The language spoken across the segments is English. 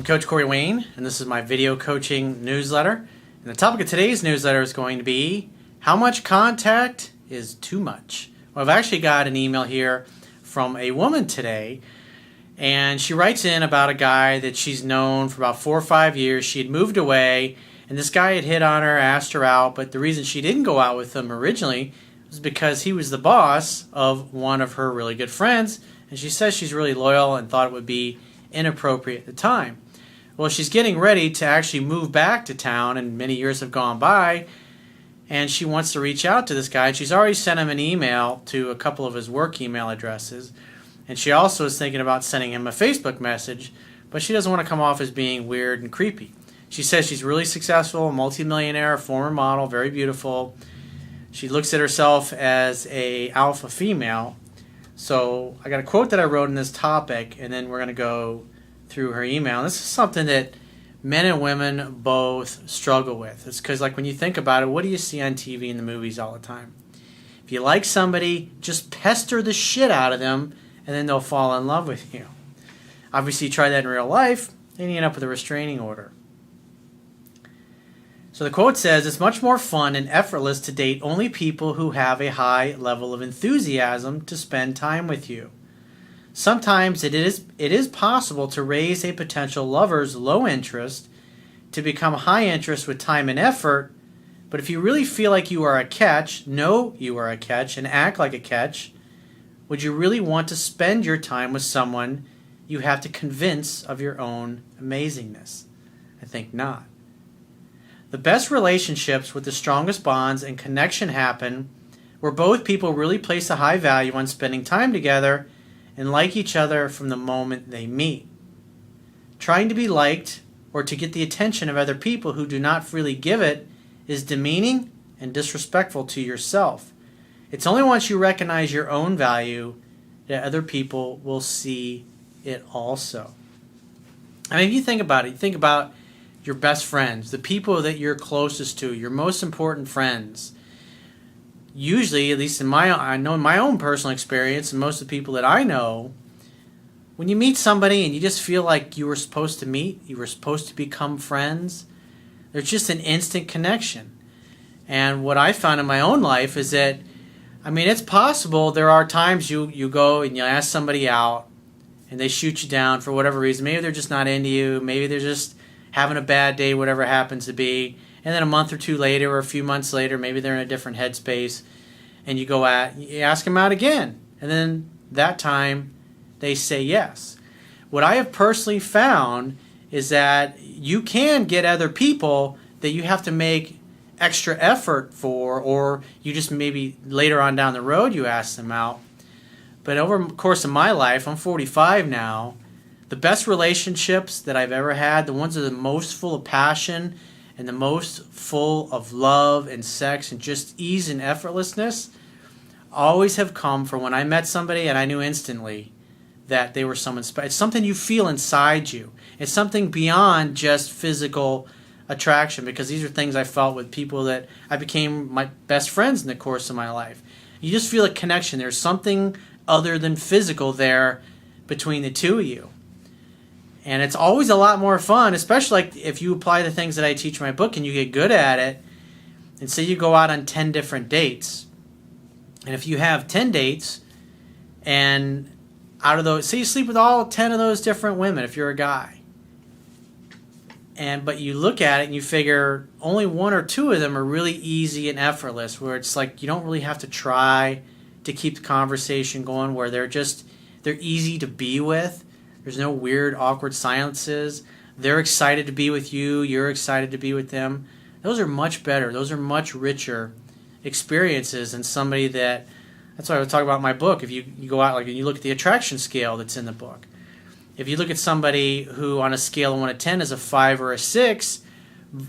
Coach Corey Wayne, and this is my video coaching newsletter. And the topic of today's newsletter is going to be, how much contact is too much? Well, I've actually got an email here from a woman today, and she writes in about a guy that she's known for about 4 or 5 years. She had moved away, and this guy had hit on her, asked her out, but the reason she didn't go out with him originally was because he was the boss of one of her really good friends, and she says she's really loyal and thought it would be inappropriate at the time. Well, she's getting ready to actually move back to town, and many years have gone by, and she wants to reach out to this guy. And she's already sent him an email to a couple of his work email addresses, and she also is thinking about sending him a Facebook message, but she doesn't want to come off as being weird and creepy. She says she's really successful, multimillionaire, former model, very beautiful. She looks at herself as an alpha female. So I got a quote that I wrote in this topic, and then we're going to go through her email. This is something that men and women both struggle with. It's because, like, when you think about it, what do you see on TV and the movies all the time? If you like somebody, just pester the shit out of them, and then they'll fall in love with you. Obviously, you try that in real life, and you end up with a restraining order. So the quote says, "It's much more fun and effortless to date only people who have a high level of enthusiasm to spend time with you. Sometimes it is possible to raise a potential lover's low interest to become high interest with time and effort, but if you really feel like you are a catch, know you are a catch, and act like a catch, would you really want to spend your time with someone you have to convince of your own amazingness? I think not. The best relationships with the strongest bonds and connection happen where both people really place a high value on spending time together and like each other from the moment they meet. Trying to be liked or to get the attention of other people who do not freely give it is demeaning and disrespectful to yourself. It's only once you recognize your own value that other people will see it also." I mean, if you think about it, you think about your best friends, the people that you're closest to, your most important friends. Usually, at least in my own personal experience, and most of the people that I know, when you meet somebody and you just feel like you were supposed to meet, you were supposed to become friends, there's just an instant connection. And what I found in my own life is that, I mean, it's possible there are times you go and you ask somebody out and they shoot you down for whatever reason. Maybe they're just not into you. Maybe they're just having a bad day, whatever it happens to be. And then a month or two later or a few months later, maybe they're in a different headspace, and you ask them out again. And then that time they say yes. What I have personally found is that you can get other people that you have to make extra effort for, or you just maybe later on down the road you ask them out. But over the course of my life, I'm 45 now, the best relationships that I've ever had, the ones that are the most full of passion and the most full of love and sex and just ease and effortlessness, always have come from when I met somebody and I knew instantly that they were someone special. It's something you feel inside you. It's something beyond just physical attraction, because these are things I felt with people that I became my best friends in the course of my life. You just feel a connection. There's something other than physical there between the two of you. And it's always a lot more fun, especially like if you apply the things that I teach in my book and you get good at it. And say you go out on 10 different dates. And if you have 10 dates, and out of those, say you sleep with all 10 of those different women if you're a guy. But you look at it and you figure only 1 or 2 of them are really easy and effortless, where it's like you don't really have to try to keep the conversation going, where they're easy to be with. There's no weird, awkward silences. They're excited to be with you. You're excited to be with them. Those are much better. Those are much richer experiences than somebody that's why I was talking about in my book. If you go out and you look at the attraction scale that's in the book. If you look at somebody who on a scale of 1 to 10 is a 5 or a 6,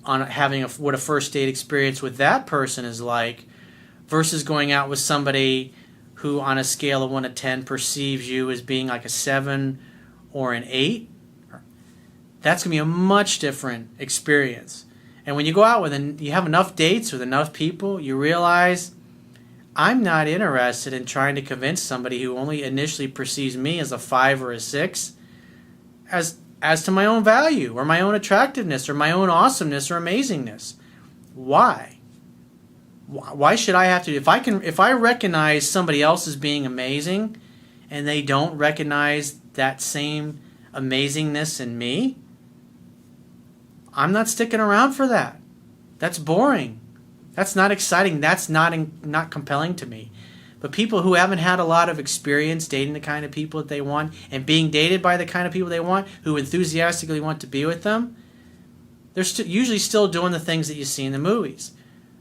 on having what a first date experience with that person is like, versus going out with somebody who on a scale of 1 to 10 perceives you as being like a 7 or an 8, that's going to be a much different experience. And when you go out you have enough dates with enough people, you realize I'm not interested in trying to convince somebody who only initially perceives me as a 5 or a 6 as as to my own value or my own attractiveness or my own awesomeness or amazingness. Why? Why should I have to? If I recognize somebody else as being amazing and they don't recognize that same amazingness in me, I'm not sticking around for that. That's boring. That's not exciting. That's not compelling to me. But people who haven't had a lot of experience dating the kind of people that they want and being dated by the kind of people they want, who enthusiastically want to be with them, they're usually still doing the things that you see in the movies.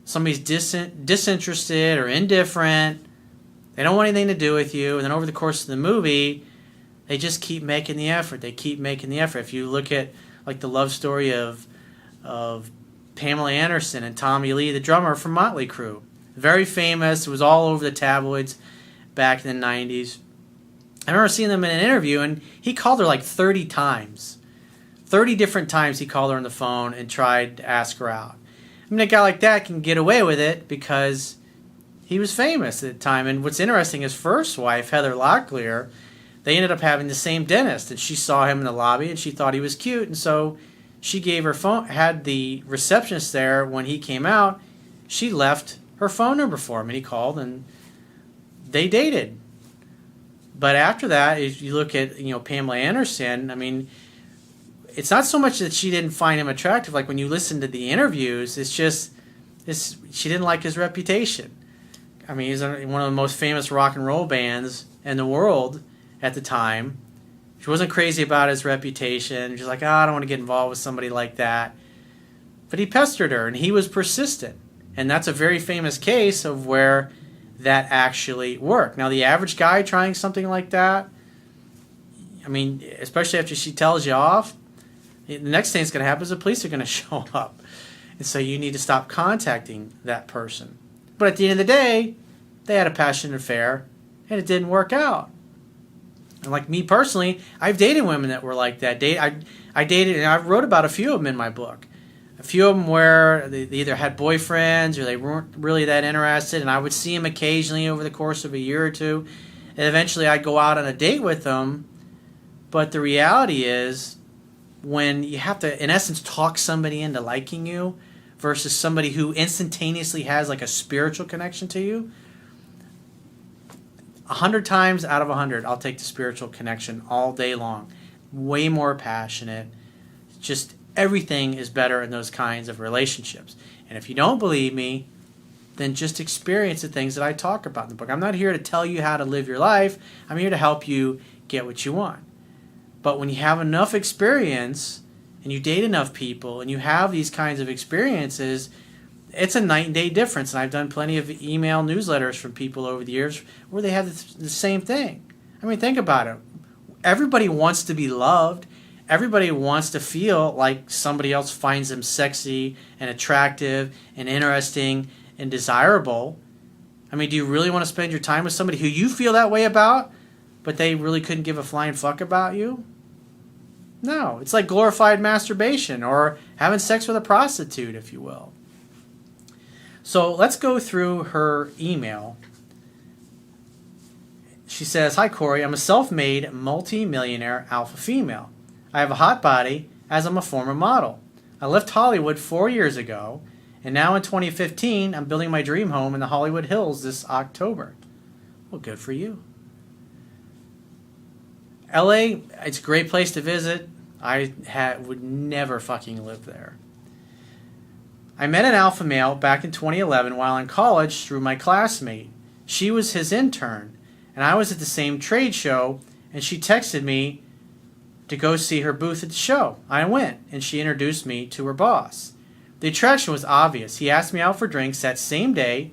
Somebody's disinterested or indifferent. They don't want anything to do with you. And then over the course of the movie, they just keep making the effort. They keep making the effort. If you look at like the love story of Pamela Anderson and Tommy Lee, the drummer from Motley Crue. Very famous. It was all over the tabloids back in the 90s. I remember seeing them in an interview, and he called her like 30 times. 30 different times he called her on the phone and tried to ask her out. I mean, a guy like that can get away with it because he was famous at the time. And what's interesting, his first wife, Heather Locklear, they ended up having the same dentist, and she saw him in the lobby, and she thought he was cute, and so she gave her phone, had the receptionist there when he came out. She left her phone number for him, and he called, and they dated. But after that, if you look at Pamela Anderson, I mean, it's not so much that she didn't find him attractive. Like when you listen to the interviews, it's just she didn't like his reputation. I mean, he's one of the most famous rock and roll bands in the world at the time. She wasn't crazy about his reputation. She's like, I don't want to get involved with somebody like that. But he pestered her, and he was persistent. And that's a very famous case of where that actually worked. Now, the average guy trying something like that, I mean, especially after she tells you off, the next thing that's going to happen is the police are going to show up. And so you need to stop contacting that person. But at the end of the day, they had a passionate affair, and it didn't work out. And like me personally, I've dated women that were like that. I dated, and I wrote about a few of them in my book. A few of them where they either had boyfriends or they weren't really that interested, and I would see them occasionally over the course of a year or two, and eventually I'd go out on a date with them. But the reality is, when you have to, in essence, talk somebody into liking you versus somebody who instantaneously has like a spiritual connection to you, 100 times out of 100, I'll take the spiritual connection all day long. Way more passionate. Just everything is better in those kinds of relationships. And if you don't believe me, then just experience the things that I talk about in the book. I'm not here to tell you how to live your life. I'm here to help you get what you want. But when you have enough experience and you date enough people and you have these kinds of experiences, it's a night and day difference. And I've done plenty of email newsletters from people over the years where they have the same thing. I mean, think about it. Everybody wants to be loved. Everybody wants to feel like somebody else finds them sexy and attractive and interesting and desirable. I mean, do you really want to spend your time with somebody who you feel that way about, but they really couldn't give a flying fuck about you? No. It's like glorified masturbation or having sex with a prostitute, if you will. So let's go through her email. She says, Hi, Corey. I'm a self-made multi-millionaire alpha female. I have a hot body as I'm a former model. I left Hollywood 4 years ago, and now in 2015, I'm building my dream home in the Hollywood Hills this October. Well, good for you. LA, it's a great place to visit. I would never fucking live there. I met an alpha male back in 2011 while in college through my classmate. She was his intern, and I was at the same trade show, and she texted me to go see her booth at the show. I went, and she introduced me to her boss. The attraction was obvious. He asked me out for drinks that same day,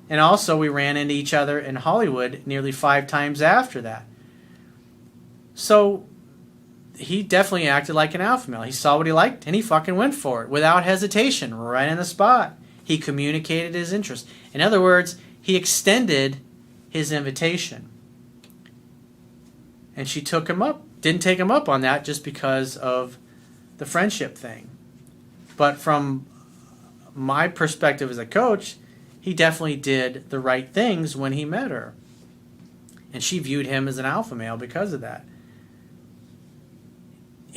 and also we ran into each other in Hollywood nearly 5 times after that. So he definitely acted like an alpha male. He saw what he liked, and he fucking went for it without hesitation, right in the spot. He communicated his interest. In other words, he extended his invitation. And she took him up. Didn't take him up on that just because of the friendship thing. But from my perspective as a coach, he definitely did the right things when he met her. And she viewed him as an alpha male because of that.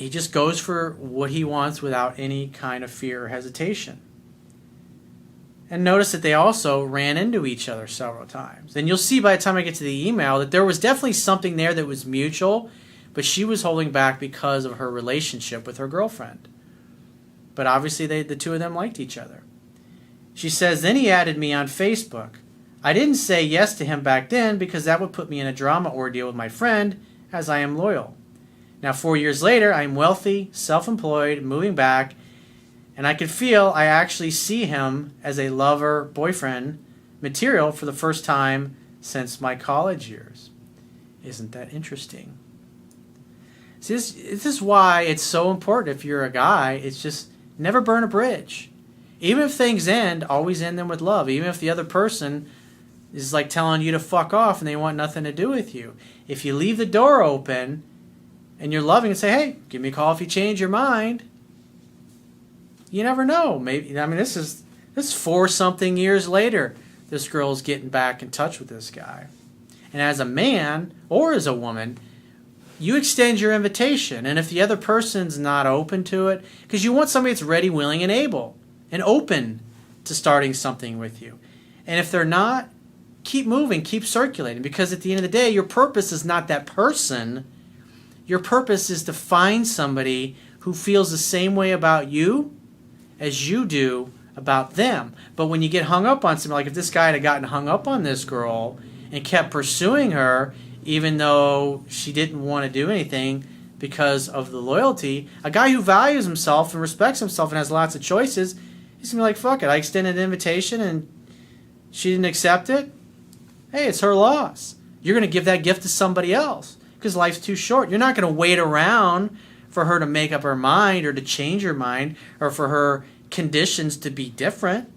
he just goes for what he wants without any kind of fear or hesitation. And notice that they also ran into each other several times. And you'll see by the time I get to the email that there was definitely something there that was mutual, but she was holding back because of her relationship with her girlfriend. But obviously the two of them liked each other. She says, then he added me on Facebook. I didn't say yes to him back then because that would put me in a drama ordeal with my friend, as I am loyal. Now 4 years later, I am wealthy, self-employed, moving back, and I could feel I actually see him as a lover, boyfriend material for the first time since my college years. Isn't that interesting? See, this is why it's so important if you're a guy. It's just never burn a bridge. Even if things end, always end them with love. Even if the other person is like telling you to fuck off and they want nothing to do with you. If you leave the door open and you're loving and say, hey, give me a call if you change your mind. You never know. Maybe, I mean, this is 4-something years later. This girl's getting back in touch with this guy. And as a man or as a woman, you extend your invitation. And if the other person's not open to it, because you want somebody that's ready, willing, and able and open to starting something with you. And if they're not, keep moving, keep circulating. Because at the end of the day, your purpose is not that person. Your purpose is to find somebody who feels the same way about you as you do about them. But when you get hung up on something, like if this guy had gotten hung up on this girl and kept pursuing her, even though she didn't want to do anything because of the loyalty, a guy who values himself and respects himself and has lots of choices, he's going to be like, fuck it, I extended an invitation and she didn't accept it. Hey, it's her loss. You're going to give that gift to somebody else because life's too short. You're not going to wait around for her to make up her mind or to change her mind or for her conditions to be different,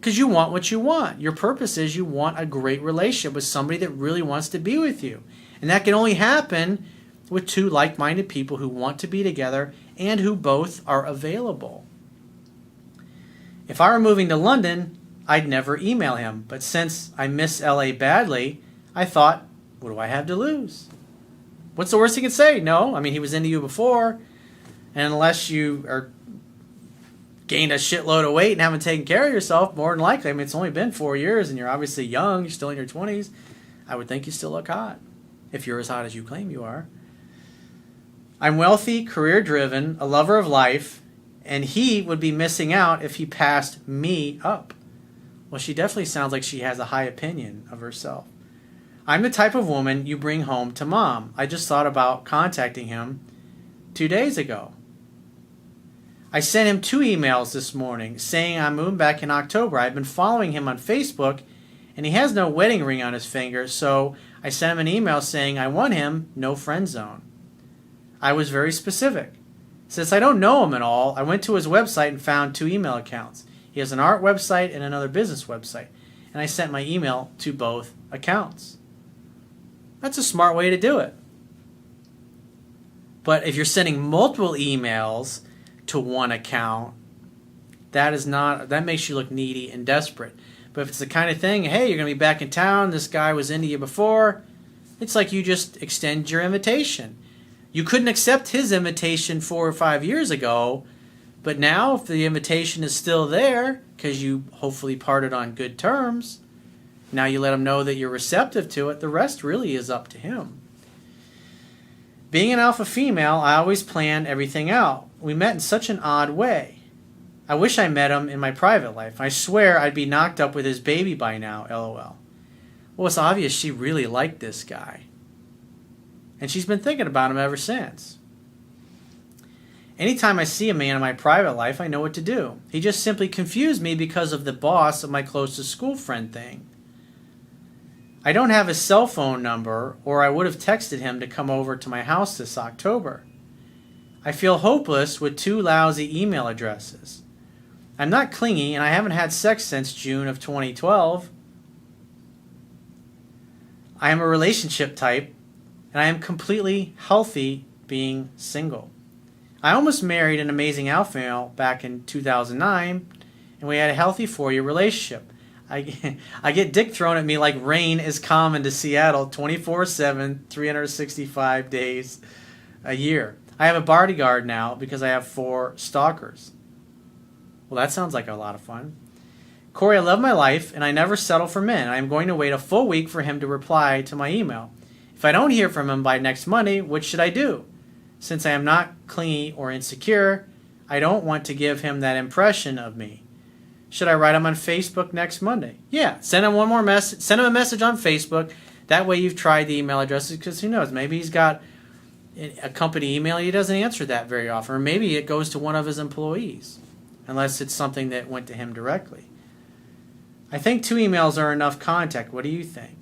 because you want what you want. Your purpose is you want a great relationship with somebody that really wants to be with you. And that can only happen with two like-minded people who want to be together and who both are available. If I were moving to London, I'd never email him. But since I miss LA badly, I thought, what do I have to lose? What's the worst he could say? No. I mean, he was into you before. And unless you are gained a shitload of weight and haven't taken care of yourself, more than likely, I mean, it's only been 4 years and you're obviously young, you're still in your 20s, I would think you still look hot, if you're as hot as you claim you are. I'm wealthy, career-driven, a lover of life, and he would be missing out if he passed me up. Well, she definitely sounds like she has a high opinion of herself. I'm the type of woman you bring home to mom. I just thought about contacting him 2 days ago. I sent him 2 emails this morning saying I'm moving back in October. I've been following him on Facebook, and he has no wedding ring on his finger, so I sent him an email saying I want him, no friend zone. I was very specific. Since I don't know him at all, I went to his website and found 2 email accounts. He has an art website and another business website, and I sent my email to both accounts. That's a smart way to do it. But if you're sending multiple emails to one account, that makes you look needy and desperate. But if it's the kind of thing, hey, you're going to be back in town, this guy was into you before, it's like you just extend your invitation. You couldn't accept his invitation 4 or 5 years ago, but now if the invitation is still there, because you hopefully parted on good terms, now you let him know that you're receptive to it. The rest really is up to him. Being an alpha female, I always plan everything out. We met in such an odd way. I wish I met him in my private life. I swear I'd be knocked up with his baby by now, LOL. Well, it's obvious she really liked this guy. And she's been thinking about him ever since. Anytime I see a man in my private life, I know what to do. He just simply confused me because of the boss of my closest school friend thing. I don't have his cell phone number, or I would have texted him to come over to my house this October. I feel hopeless with 2 lousy email addresses. I'm not clingy, and I haven't had sex since June of 2012. I am a relationship type, and I am completely healthy being single. I almost married an amazing alpha male back in 2009, and we had a healthy 4-year relationship. I get dick thrown at me like rain is common to Seattle 24/7, 365 days a year. I have a bodyguard now because I have 4 stalkers. Well, that sounds like a lot of fun. Corey, I love my life, and I never settle for men. I am going to wait a full week for him to reply to my email. If I don't hear from him by next Monday, what should I do? Since I am not clingy or insecure, I don't want to give him that impression of me. Should I write him on Facebook next Monday? Yeah, send him one more message. Send him a message on Facebook. That way you've tried the email addresses, because who knows? Maybe he's got a company email. He doesn't answer that very often. Or maybe it goes to one of his employees, unless it's something that went to him directly. I think 2 emails are enough contact. What do you think?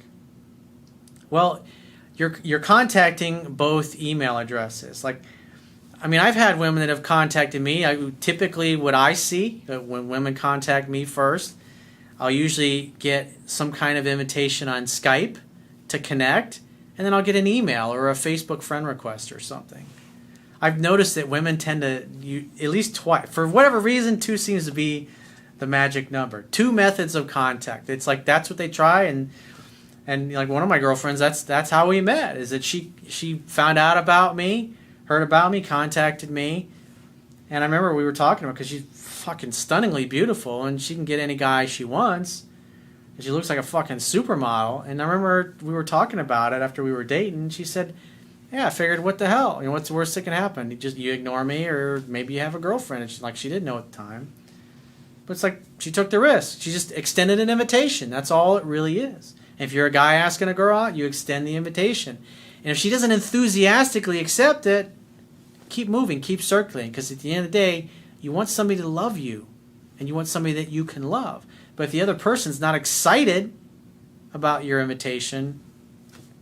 Well, you're contacting both email addresses. Like, I mean, I've had women that have contacted me. Typically, what I see when women contact me first, I'll usually get some kind of invitation on Skype to connect, and then I'll get an email or a Facebook friend request or something. I've noticed that women tend to, at least twice, for whatever reason, 2 seems to be the magic number. 2 methods of contact. It's like that's what they try, and like one of my girlfriends, that's how we met. Is that she found out about me, heard about me, contacted me, and I remember we were talking about, because she's fucking stunningly beautiful, and she can get any guy she wants, and she looks like a fucking supermodel. And I remember we were talking about it after we were dating, and she said, "Yeah, I figured, what the hell? You know, what's the worst that can happen? You ignore me, or maybe you have a girlfriend." And she didn't know at the time, but it's like she took the risk. She just extended an invitation. That's all it really is. If you're a guy asking a girl out, you extend the invitation. And if she doesn't enthusiastically accept it, keep moving, keep circling. Because at the end of the day, you want somebody to love you. And you want somebody that you can love. But if the other person's not excited about your invitation,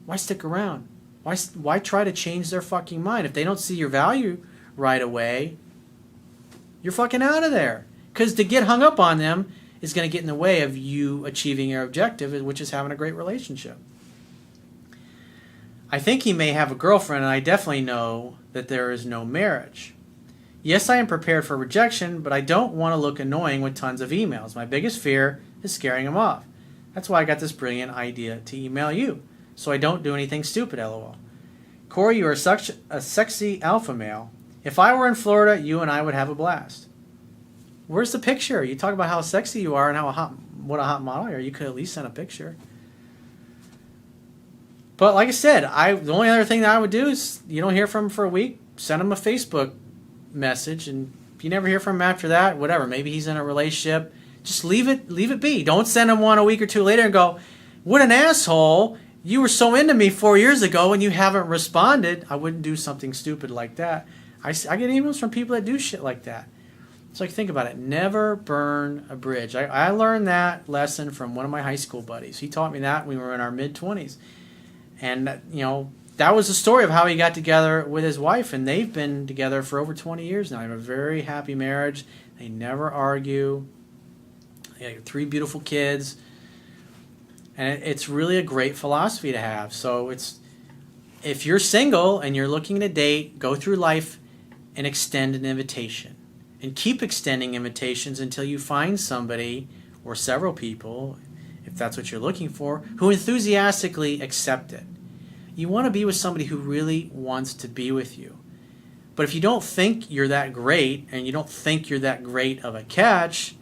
why stick around? Why try to change their fucking mind? If they don't see your value right away, you're fucking out of there. Because to get hung up on them is going to get in the way of you achieving your objective, which is having a great relationship. I think he may have a girlfriend, and I definitely know that there is no marriage. Yes, I am prepared for rejection, but I don't want to look annoying with tons of emails. My biggest fear is scaring him off. That's why I got this brilliant idea to email you, so I don't do anything stupid, lol. Corey, you are such a sexy alpha male. If I were in Florida, you and I would have a blast. Where's the picture? You talk about how sexy you are and what a hot model you are. You could at least send a picture. But like I said, the only other thing that I would do is, you don't hear from him for a week, send him a Facebook message, and if you never hear from him after that, whatever, maybe he's in a relationship, just leave it be. Don't send him one a week or 2 later and go, "What an asshole, you were so into me 4 years ago and you haven't responded." I wouldn't do something stupid like that. I get emails from people that do shit like that. It's like, think about it. Never burn a bridge. I learned that lesson from one of my high school buddies. He taught me that when we were in our mid-20s. And, that was the story of how he got together with his wife. And they've been together for over 20 years now. They have a very happy marriage. They never argue. They have 3 beautiful kids. And it's really a great philosophy to have. So if you're single and you're looking to date, go through life and extend an invitation. And keep extending invitations until you find somebody or several people, if that's what you're looking for, who enthusiastically accept it. You want to be with somebody who really wants to be with you. But if you don't think you're that great, and you don't think you're that great of a catch,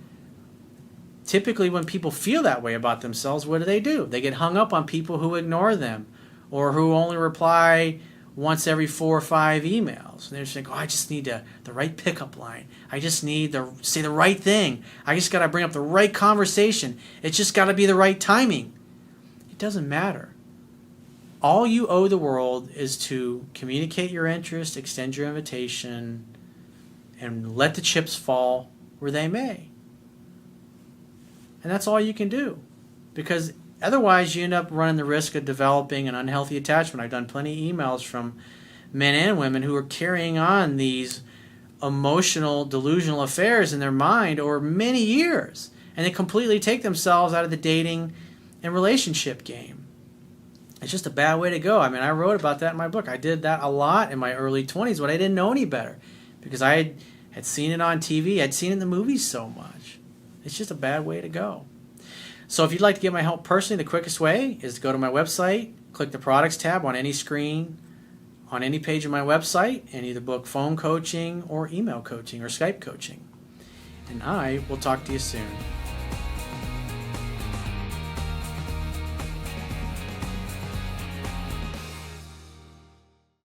typically when people feel that way about themselves, what do? They get hung up on people who ignore them, or who only reply once every 4 or 5 emails. And they're just like, "Oh, I just need the right pickup line. I just need to say the right thing. I just got to bring up the right conversation. It's just got to be the right timing." It doesn't matter. All you owe the world is to communicate your interest, extend your invitation, and let the chips fall where they may. And that's all you can do. Because otherwise, you end up running the risk of developing an unhealthy attachment. I've done plenty of emails from men and women who are carrying on these emotional, delusional affairs in their mind over many years. And they completely take themselves out of the dating and relationship game. It's just a bad way to go. I mean, I wrote about that in my book. I did that a lot in my early 20s when I didn't know any better. Because I had seen it on TV. I'd seen it in the movies so much. It's just a bad way to go. So if you'd like to get my help personally, the quickest way is to go to my website, click the products tab on any screen on any page of my website and either book phone coaching or email coaching or Skype coaching. And I will talk to you soon.